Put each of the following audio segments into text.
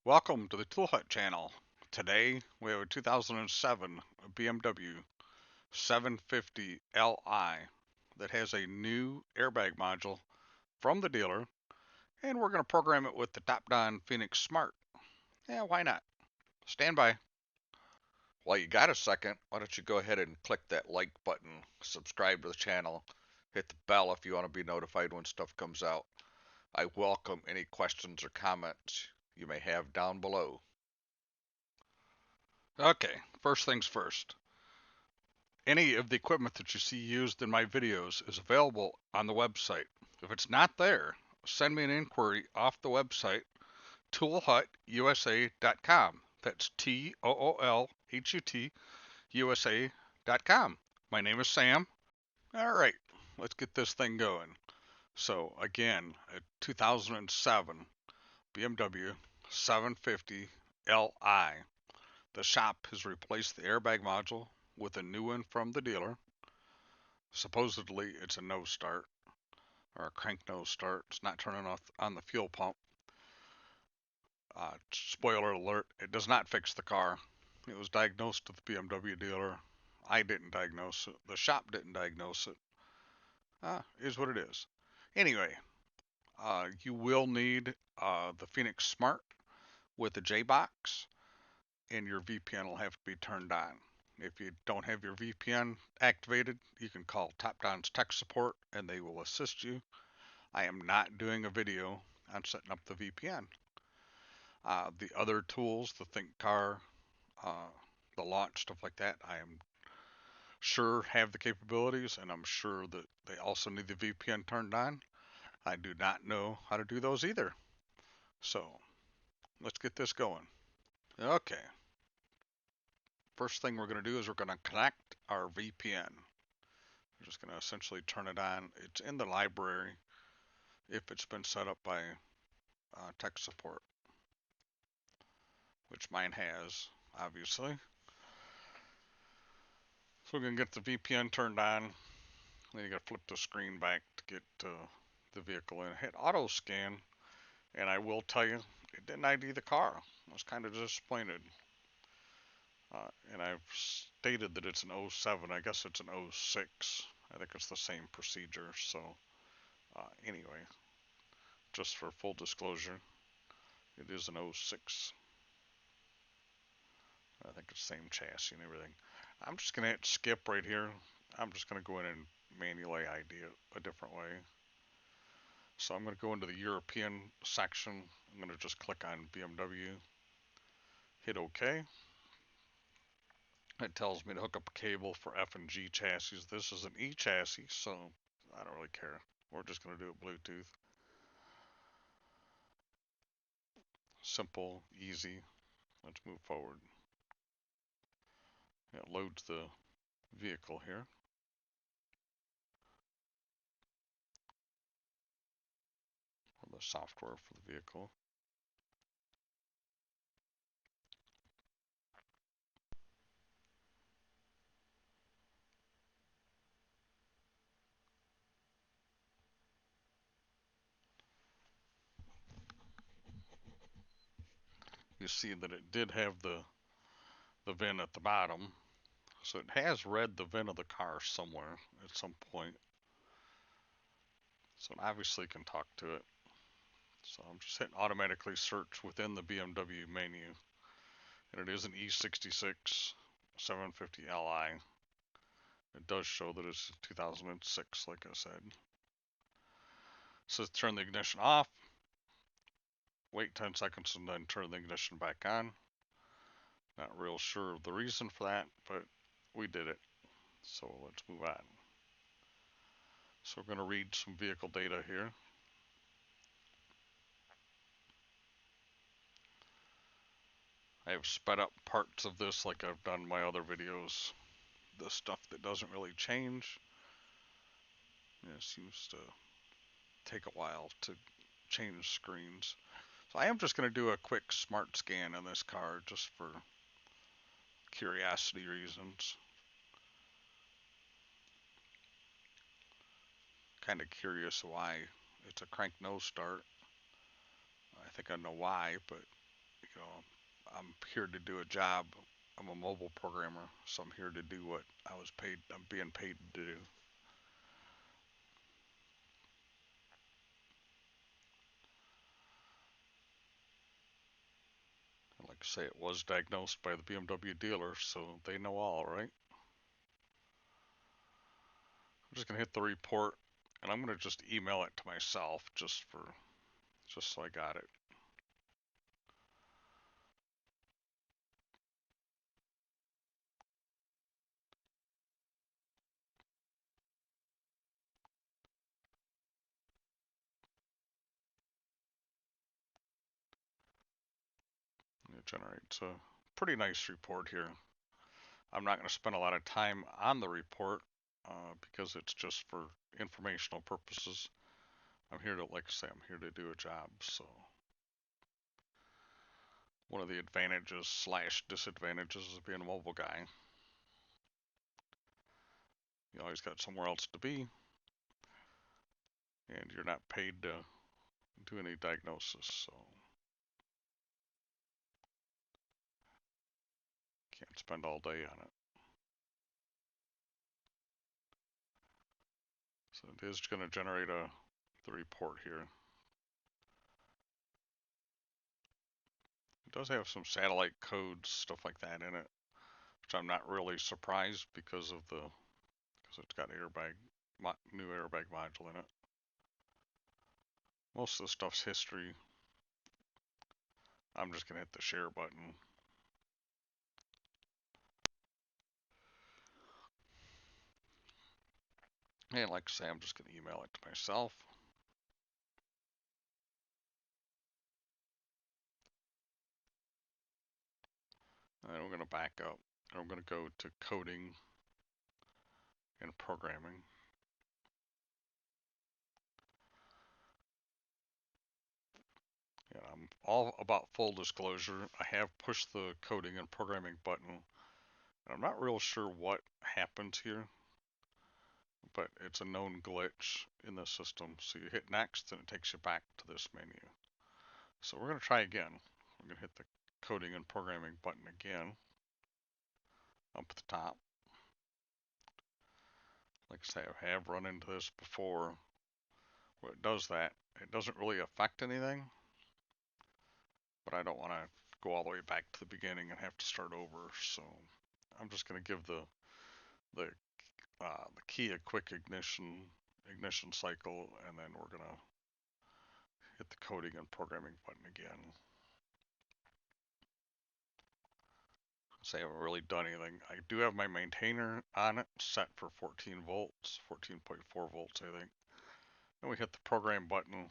Welcome to the Tool Hut channel. Today we have a 2007 BMW 750 Li that has a new airbag module from the dealer, and we're going to program it with the top-down Phoenix Smart. Yeah, why not? Stand by. While you got a second, why don't you go ahead and click that like button, subscribe to the channel, hit the bell if you want to be notified when stuff comes out. I welcome any questions or comments you may have down below. Okay, first things first. Any of the equipment that you see used in my videos is available on the website. If it's not there, send me an inquiry off the website, toolhutusa.com. That's TOOLHUT USA.com. My name is Sam. All right, let's get this thing going. So, again, a 2007 BMW 750 Li. The shop has replaced the airbag module with a new one from the dealer. Supposedly, it's a no start or a crank no start. It's not turning off on the fuel pump. Spoiler alert, it does not fix the car. It was diagnosed at the BMW dealer. I didn't diagnose it. The shop didn't diagnose it. Is what it is. Anyway, you will need the Phoenix Smart with the J-Box, and your VPN will have to be turned on. If you don't have your VPN activated, you can call Top Down's tech support and they will assist you. I am not doing a video on setting up the VPN. The other tools, the Think Car, uh, the launch, stuff like that, I am sure have the capabilities, and I'm sure that they also need the VPN turned on. I do not know how to do those either. So let's get this going. Okay, first thing we're going to do is we're going to connect our VPN. We're just going to essentially turn it on. It's in the library if it's been set up by tech support, which mine has, obviously. So we're going to get the VPN turned on. Then you got to flip the screen back to get the vehicle in. Hit auto scan, and I will tell you, it didn't ID the car. I was kind of disappointed. And I've stated that it's an '07. I guess it's an '06. I think it's the same procedure. So anyway, just for full disclosure, it is an '06. I think it's the same chassis and everything. I'm just going to hit skip right here. I'm just going to go in and manually ID it a different way. So I'm going to go into the European section. I'm going to just click on BMW, hit OK. It tells me to hook up a cable for F and G chassis. This is an E chassis, so I don't really care. We're just going to do it Bluetooth. Simple, easy. Let's move forward. It loads the vehicle here. Or the software for the vehicle. You see that it did have the VIN at the bottom. So it has read the VIN of the car somewhere at some point. So it obviously can talk to it. So I'm just hitting automatically search within the BMW menu. And it is an E66 750 Li. It does show that it's 2006, like I said. So turn the ignition off. Wait 10 seconds and then turn the ignition back on. Not real sure of the reason for that, but we did it. So let's move on. So we're going to read some vehicle data here. I have sped up parts of this like I've done my other videos. The stuff that doesn't really change. It seems to take a while to change screens. So I am just going to do a quick smart scan on this car just for curiosity reasons. Kind of curious why it's a crank no start. I think I know why, but You know, I'm here to do a job. I'm a mobile programmer, so I'm here to do what I was paid. I'm being paid to do. And like I say, it was diagnosed by the BMW dealer, so they know all, right? I'm just gonna hit the report, and I'm gonna just email it to myself, just so I got it. It generates a pretty nice report here. I'm not going to spend a lot of time on the report because it's just for informational purposes. I'm here to, like I say, I'm here to do a job. So one of the advantages slash disadvantages of being a mobile guy, you always got somewhere else to be, and you're not paid to do any diagnosis. So can't spend all day on it. So it is going to generate the report here. It does have some satellite codes, stuff like that in it, which I'm not really surprised because it's got airbag, new airbag module in it. Most of the stuff's history. I'm just gonna hit the share button. And like I say, I'm just gonna email it to myself. And we're gonna back up. And I'm gonna go to coding and programming. And I'm all about full disclosure. I have pushed the coding and programming button. I'm not real sure what happens here, but it's a known glitch in the system. So you hit next and it takes you back to this menu. So we're going to try again. We're going to hit the coding and programming button again up at the top. Like I say, I have run into this before where it does that. It doesn't really affect anything, but I don't want to go all the way back to the beginning and have to start over. So I'm just going to give the the key a quick ignition cycle, and then we're going to hit the coding and programming button again. Say I haven't really done anything. I do have my maintainer on it set for 14 volts, 14.4 volts, I think. Then we hit the program button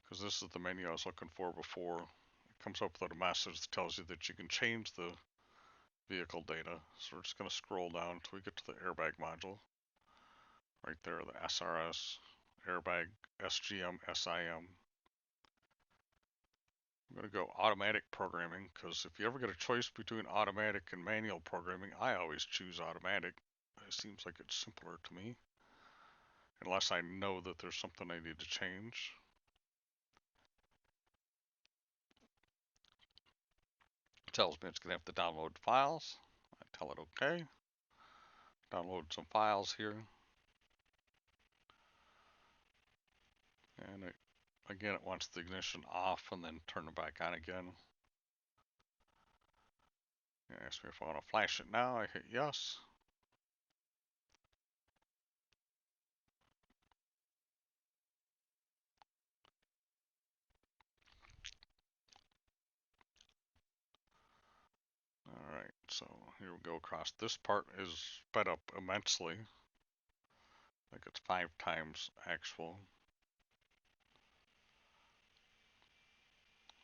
because this is the menu I was looking for before. It comes up with a message that tells you that you can change the vehicle data. So we're just going to scroll down until we get to the airbag module. Right there, the SRS, airbag, SGM, SIM. I'm going to go automatic programming because if you ever get a choice between automatic and manual programming, I always choose automatic. It seems like it's simpler to me, unless I know that there's something I need to change. It tells me it's going to have to download files. I tell it okay. Download some files here. And again, it wants the ignition off and then turn it back on again. It asks me if I want to flash it now. I hit yes. Alright, so here we go across. This part is sped up immensely. I think it's 5 times actual.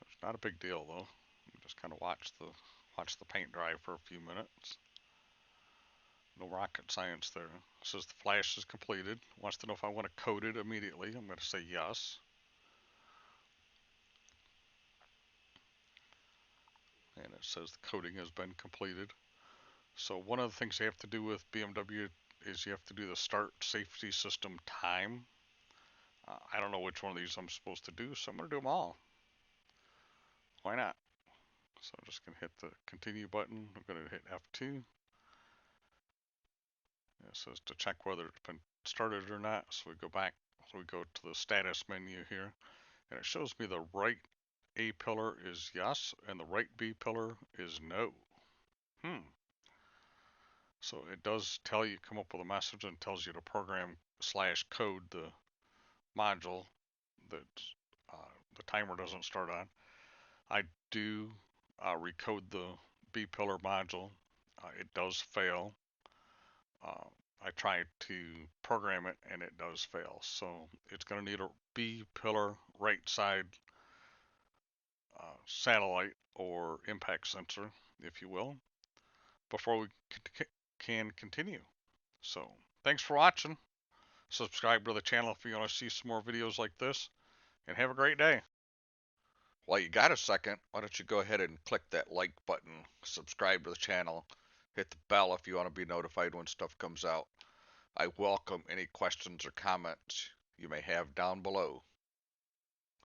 It's not a big deal though. You just kind of watch the paint dry for a few minutes. No rocket science there. It says the flash is completed. Wants to know if I want to code it immediately. I'm going to say yes. And it says the coding has been completed. So one of the things you have to do with BMW is you have to do the start safety system time. I don't know which one of these I'm supposed to do, so I'm going to do them all. Why not? So I'm just going to hit the continue button. I'm going to hit F2. It says to check whether it's been started or not. So we go back. So we go to the status menu here, and it shows me the right A pillar is yes, and the right B pillar is no. So it does tell you, come up with a message and tells you to program slash code the module that the timer doesn't start on. I do recode the B pillar module. It does fail. Uh, I tried to program it and it does fail. So it's going to need a B pillar right side satellite or impact sensor, if you will, before we can continue. So thanks for watching. Subscribe to the channel if you want to see some more videos like this, and have a great day. While you got a second, why don't you go ahead and click that like button, subscribe to the channel, hit the bell if you want to be notified when stuff comes out. I welcome any questions or comments you may have down below.